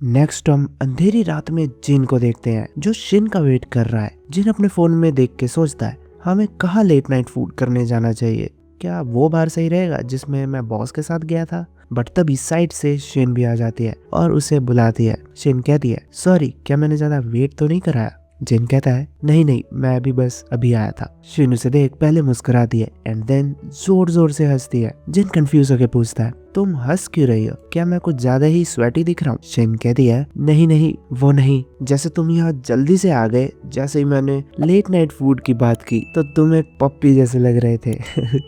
Next हम अंधेरी रात में जिन को देखते हैं जो शिन का वेट कर रहा है। जिन अपने फोन में देख के सोचता है हमें कहाँ लेट नाइट फूड करने जाना चाहिए, क्या वो बार सही रहेगा जिसमें मैं बॉस के साथ गया था। बट तभी साइड से शिन भी आ जाती है और उसे बुलाती है। शिन कहती है सॉरी क्या मैंने ज्यादा वेट तो नहीं कराया। जिन कहता है नहीं मैं भी बस अभी आया था। शिन उसे देख पहले मुस्कुराती है एंड देन जोर जोर से हंसती है। जिन कंफ्यूज होकर पूछता है तुम हंस क्यों रही हो, क्या मैं कुछ ज्यादा ही स्वेटी दिख रहा हूँ। शिन कहती है नहीं वो नहीं, जैसे तुम यहाँ जल्दी से आ गए, जैसे ही मैंने लेट नाइट फूड की बात की तो तुम एक पप्पी जैसे लग रहे थे।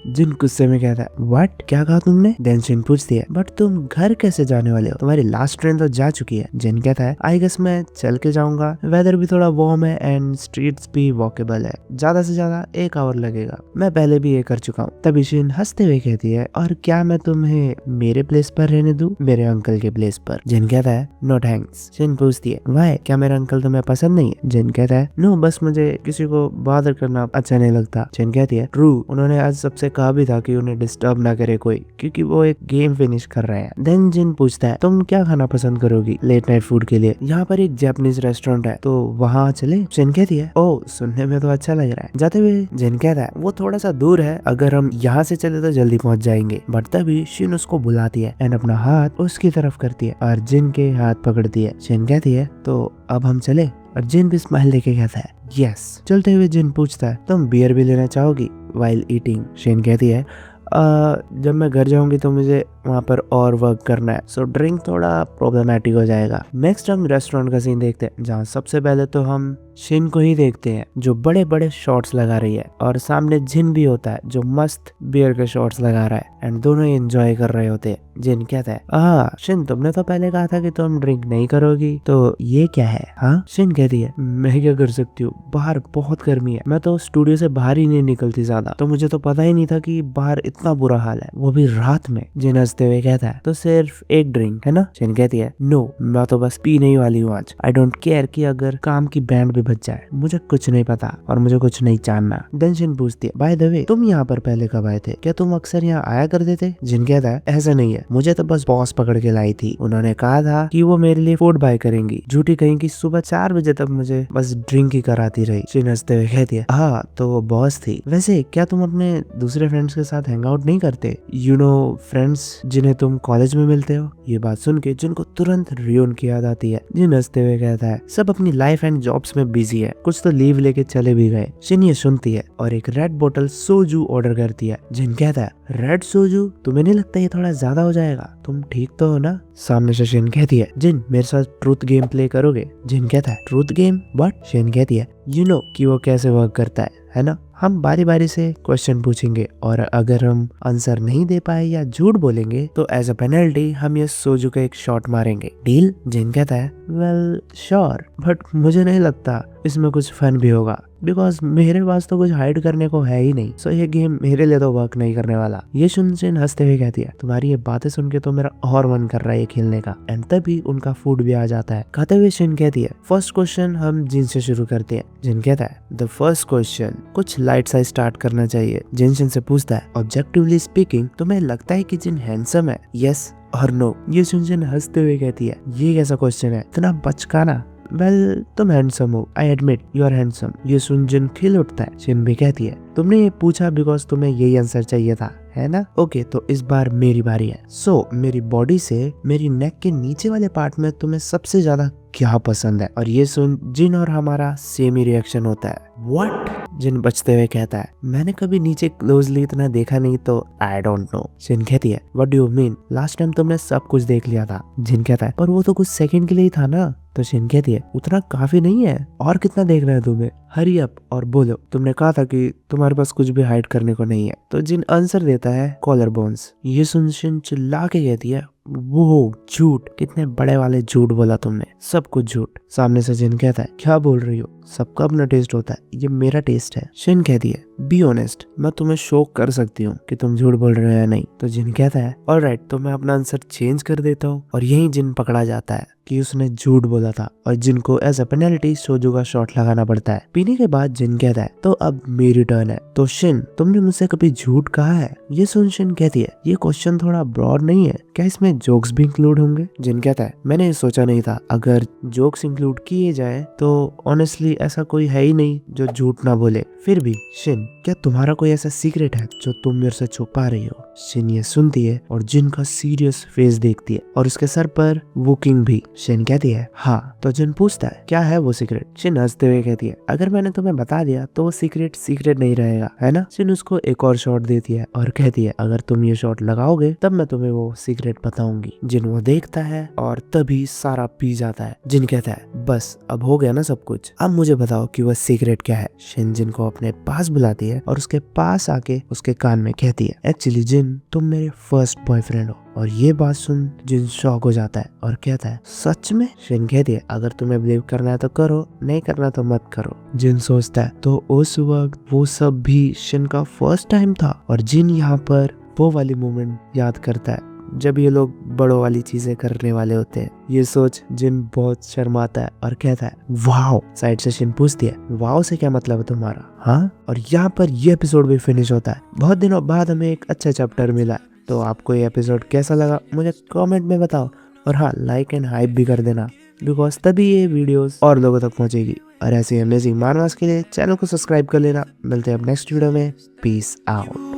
जिन गुस्से में कहता है व्हाट क्या कहा तुमने। देन शिन पूछती है बट तुम घर कैसे जाने वाले हो, तुम्हारी लास्ट ट्रेन तो जा चुकी है। जिन कहता है आई गेस मैं चल के जाऊंगा, वेदर भी थोड़ा वार्म है एंड स्ट्रीट्स भी वॉकेबल है, ज्यादा से ज्यादा 1 आवर लगेगा, मैं पहले भी ये कर चुका हूँ। तभी शिन हंसते हुए कहती है और क्या मैं तुम्हें मेरे प्लेस पर रहने दूं, मेरे अंकल के प्लेस पर। जिन कहता है नो थैंक्स। शिन पूछती है वाई, क्या मेरा अंकल तुम्हें पसंद नहीं है। जिन कहता है नो बस मुझे किसी को बॉदर करना अच्छा नहीं लगता। जिन कहती है ट्रू, उन्होंने आज सबसे कहा भी था कि उन्हें डिस्टर्ब ना करे कोई, क्योंकि वो एक गेम फिनिश कर रहे हैं। देन जिन पूछता है तुम क्या खाना पसंद करोगी लेट नाइट फूड के लिए, यहाँ पर एक जापानीज रेस्टोरेंट है तो वहाँ चले। जिन कहती है ओ सुनने में तो अच्छा लग रहा है। जाते हुए जिन कहता है वो थोड़ा सा दूर है, अगर हम यहाँ से चले तो जल्दी पहुँच जाएंगे। बट तभी शिन उसको बुलाती है एंड अपना हाथ उसकी तरफ करती है और जिन के हाथ पकड़ती है। जिन कहती है तो अब हम चले, और जिन भी स्माइल लेके कहता है यस। चलते हुए जिन पूछता है तुम बियर भी लेना चाहोगी वाइल ईटिंग। शिन कहती है जब मैं घर जाऊंगी तो मुझे वहाँ पर और वर्क करना है, सो ड्रिंक थोड़ा प्रॉब्लमेटिक हो जाएगा। नेक्स्ट हम रेस्टोरेंट का सीन देखते हैं, जहाँ सबसे पहले तो हम शिन को ही देखते हैं जो बड़े बड़े शॉट्स लगा रही है, और सामने जिन भी होता है जो मस्त बियर के शॉट्स लगा रहा है एंड दोनों ही एंजॉय कर रहे होते हैं। जिन कहता है शिन तुमने तो पहले कहा था कि तुम ड्रिंक नहीं करोगी, तो ये क्या है। हाँ शिन कहती है मैं क्या कर सकती हूँ, बाहर बहुत गर्मी है, मैं तो स्टूडियो से बाहर ही नहीं निकलती ज्यादा, तो मुझे तो पता ही नहीं था कि बाहर इतना बुरा हाल है, वो भी रात में। जिन हंसते हुए कहता है तो सिर्फ एक ड्रिंक है ना। शिन कहती है नो मैं तो बस पीने ही वाली हूँ आज, आई डोंट केयर कि अगर काम की बैंड भी बच जाए, मुझे कुछ नहीं पता और मुझे कुछ नहीं जानना। देन शिन पूछती है बाय द वे तुम यहाँ पर पहले कब आए थे, क्या तुम अक्सर यहाँ आया करते थे। जिन कहता है ऐसा नहीं है, मुझे तो बस बॉस पकड़ के लाई थी, उन्होंने कहा था कि वो मेरे लिए फूड बाय करेंगी, झूठी कहीं की सुबह 4 बजे तक मुझे बस ड्रिंक ही कराती रही। शिन हंसते हुए कहती है हाँ तो वो बॉस थी, वैसे क्या तुम अपने दूसरे फ्रेंड्स के साथ हैंग आउट नहीं करते, यू नो फ्रेंड्स जिन्हें तुम कॉलेज में मिलते हो। ये बात सुन के जिनको तुरंत रियोन की याद आती है। जिन हंसते हुए कहता है सब अपनी लाइफ एंड जॉब्स में बिजी है, कुछ तो लीव लेके चले भी गए। शिन ये सुनती है और एक रेड बोतल सोजू ऑर्डर करती है। जिन कहता है रेड सोजू, तुम्हें नहीं लगता ये थोड़ा ज्यादा हो जाएगा, तुम ठीक तो हो ना। सामने से शिन कहती है जिन मेरे साथ ट्रूथ गेम प्ले करोगे। जिन कहता है ट्रूथ गेम बट। शिन कहती है यू नो कि वो कैसे वर्क करता है ना, हम बारी बारी से क्वेश्चन पूछेंगे और अगर हम आंसर नहीं दे पाए या झूठ बोलेंगे तो एज अ पेनल्टी हम ये सोजू का एक शॉट मारेंगे, डील। जिन कहता है वेल श्योर, बट मुझे नहीं लगता इसमें कुछ फन भी होगा, बिकॉज मेरे पास तो कुछ हाइड करने को है ही नहीं, सो ये गेम मेरे लिए तो वर्क नहीं करने वाला। ये सुन जिन हंसते हुए कहती है तुम्हारी ये बातें सुन के तो मेरा और मन कर रहा है ये खेलने का। एंड तभी उनका फूड भी आ जाता है। खाते हुए शिन कहती है फर्स्ट क्वेश्चन हम जिन से शुरू करते हैं। जिन कहता है द फर्स्ट क्वेश्चन, कुछ लाइट सा स्टार्ट करना चाहिए। जिन शिन से पूछता है ऑब्जेक्टिवली स्पीकिंग तुम्हें लगता है कि जिन हैंडसम है, यस और नो। ये सुन जिन हंसते हुए कहती है ये कैसा क्वेश्चन है, इतना बचकाना। वेल तुम हैंडसम हो, I admit you are handsome. ये सुन जिन खिल उठता है। शिन भी कहती है तुमने ये पूछा बिकॉज तुम्हें यही आंसर चाहिए था, है ना। ओके तो इस बार मेरी बारी है। सो मेरी बॉडी से मेरी नेक के नीचे वाले पार्ट में तुम्हें सबसे ज्यादा क्या पसंद है। और ये सुन जिन और हमारा सेम ही रिएक्शन होता है, व्हाट। जिन बचते हुए कहता है मैंने कभी नीचे क्लोजली इतना देखा नहीं तो आई डोंट नो। जिन कहती है what do you mean, last time तुमने सब कुछ देख लिया था। जिन कहता है पर वो तो कुछ सेकंड के लिए ही था ना। तो शिन कहती है उतना काफी नहीं है, और कितना देखना है तुम्हें, हरी अप और बोलो, तुमने कहा था कि तुम्हारे पास कुछ भी हाइड करने को नहीं है। तो जिन आंसर देता है कॉलर बोन्स। ये सुन शिन चिल्ला के कहती है वो झूठ, कितने बड़े वाले झूठ बोला तुमने, सब कुछ झूठ। सामने से जिन कहता है क्या बोल रही हो, सबका अपना टेस्ट होता है, ये मेरा टेस्ट है। शिन कहती है बी ऑनेस्ट, मैं तुम्हें शो कर सकती हूँ कि तुम झूठ बोल रहे हो या नहीं। तो जिन कहता है ऑलराइट, तो मैं अपना आंसर चेंज कर देता हूँ। और यही जिन पकड़ा जाता है कि उसने झूठ बोला था और जिन को एज अ पेनल्टी सोजू का शॉट लगाना पड़ता है। पीने के बाद जिन कहता है तो अब मेरी टर्न है। तो शिन, तुमने मुझसे कभी झूठ कहा है? ये सुन शिन कहती है ये क्वेश्चन थोड़ा ब्रॉड नहीं है, क्या इसमें जोक्स भी इंक्लूड होंगे? जिन कहता है मैंने सोचा नहीं था, अगर जोक्स इंक्लूड किए जाए तो ऑनेस्टली ऐसा कोई है ही नहीं जो झूठ ना बोले। फिर भी शिन, क्या तुम्हारा कोई ऐसा सीक्रेट है जो तुम मेरे से छुपा रही हो? शिन ये सुनती है और जिन का सीरियस फेस देखती है और उसके सर पर वुकिंग भी। शिन कहती है हाँ। तो जिन पूछता है क्या है वो सीक्रेट? शिन हंसते हुए कहती है अगर मैंने तुम्हें बता दिया तो वो सीक्रेट सीक्रेट नहीं रहेगा, है ना? शिन उसको एक और शॉट देती है और कहती है अगर तुम ये शॉट लगाओगे तब मैं तुम्हें वो सीक्रेट बताऊंगी। जिन वो देखता है और तभी सारा पी जाता है। जिन कहता है बस अब हो गया ना सब कुछ, अब मुझे बताओ कि वो सीक्रेट क्या है। शिन जिन को अपने पास बुलाती है और उसके पास आके उसके कान में कहती है एक्चुअली जिन, तुम मेरे फर्स्ट बॉयफ्रेंड हो। और ये बात सुन जिन शॉक हो जाता है और कहता है सच में? शिन कहती है अगर तुम्हें बिलीव करना है तो करो, नहीं करना तो मत करो। जिन सोचता है तो उस वक्त वो सब भी शिन का फर्स्ट टाइम था। और जिन यहाँ पर वो वाली मोमेंट याद करता है जब ये लोग बड़ों वाली चीजें करने वाले होते हैं। ये सोच जिन बहुत शर्माता है और कहता है वाओ। साइड से शिन पूछती है वाओ से क्या मतलब है तुम्हारा? हाँ। और यहाँ पर ये एपिसोड भी फिनिश होता है। बहुत दिनों बाद हमें एक अच्छा चैप्टर मिला है। तो आपको ये एपिसोड कैसा लगा मुझे कमेंट में बताओ। और हाँ, लाइक एंड हाइप भी कर देना, बिकॉज तभी ये वीडियोस और लोगों तक पहुंचेगी। और ऐसे अमेजिंग मानवास के लिए चैनल को सब्सक्राइब कर लेना। मिलते हैं अब नेक्स्ट वीडियो में। Peace out.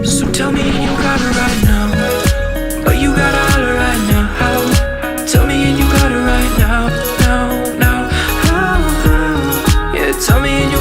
So tell me you got it right now, but you gotta holler right now. How? Tell me and you got it right now, now, now. How? Yeah, tell me and you